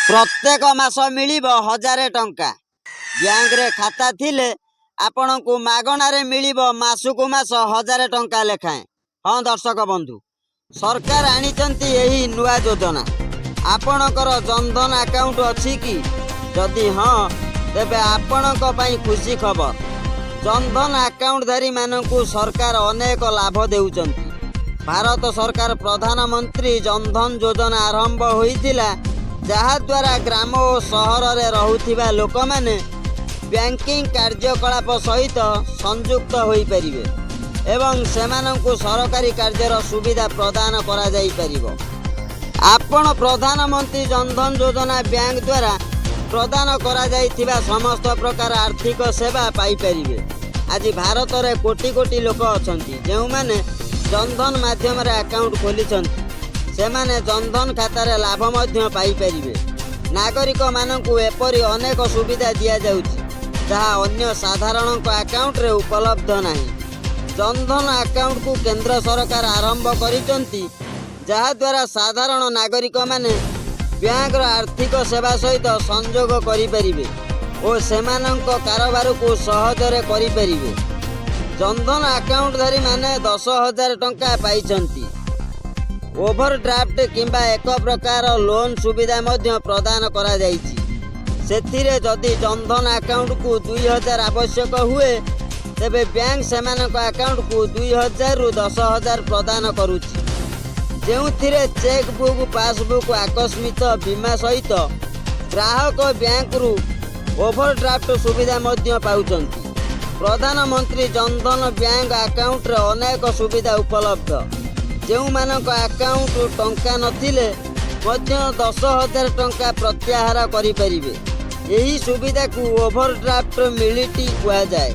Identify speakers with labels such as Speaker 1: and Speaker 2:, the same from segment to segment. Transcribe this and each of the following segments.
Speaker 1: प्रत्येक मास मिलिबो 1000 टंका। बैंक रे खाता थिले आपण को मागणारे मिलिबो मासुकु मास 1000 टंका लेखाएं। हाँ दर्शक बंधु, सरकार आनिचंती एही नुआ योजना। आपणकर जनधन अकाउंट अछि कि? जदि हाँ तेबे आपणक पई खुशी खबर। जनधन अकाउंटधारी मानकु सरकार अनेक लाभ देउचंती। भारत सरकार प्रधानमंत्री जनधन योजना आरंभ होइथिला, जहा द्वारा ग्राम और सहर रे रहुथिबा लोक माने बैंकिंग कार्यकलाप सहित संयुक्त होई परिबे एवं सेमानंकु सरकारी कार्यर सुविधा प्रदान करा जाई परिबो। आपण प्रधानमंत्री जनधन योजना बैंक द्वारा प्रदान करा जाइथिबा समस्त प्रकार आर्थिक सेवा पाई परिबे। आज भारत रे कोटी कोटी लोक अछंती जेउ माने जनधन माध्यम रे अकाउंट खोलिछंती। सेमाने जनधन खातार लाभ मध्य पाई परिबे। नागरिक मानकु एपरि अनेक सुविधा दिया जाउछि जहा अन्य साधारण अकाउंट रे उपलब्ध नाही। जनधन अकाउंट को केंद्र सरकार आरंभ करिसंती, जहा द्वारा साधारण नागरिक माने बैंक रो आर्थिक सेवा सहित संयोग करि परिबे और सेमानंक कारोबार को सहजरे करि परिबे। जनधन अकाउंटधारी माने 10,000 टंका पाइछंती। ओवरड्राफ्ट किंबा एक प्रकार लोन सुविधा मध्य प्रदान करा जाइछि। सेथिरे जदि जनधन अकाउंट को 2000 आवश्यक हुए तेबे बैंक सेमानक अकाउंट को 2000 रु 10,000 प्रदान करुछि। जेउथिरे चेक बुक पासबुक आकस्मिक बीमा सहित ग्राहक बैंक रु ओवरड्राफ्ट सुविधा मध्य पाउचंती। प्रधानमंत्री जनधन बैंक अकाउंट रे अनेक सुविधा उपलब्ध। जेउ मानक अकाउंट टंका नथिले मध्य 10,000 टंका प्रत्याहार करि परिबे। एही सुविधा को ओवरड्राफ्ट मिलिटी कुआ जाए।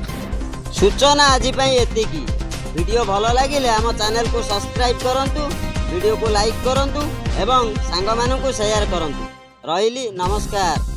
Speaker 1: सूचना आज पई एतिकी। वीडियो भल लागिले आम चैनल को सब्सक्राइब करंतु, वीडियो को लाइक करंतु एवं सांग मानकु शेयर करंतु। रहिली, नमस्कार।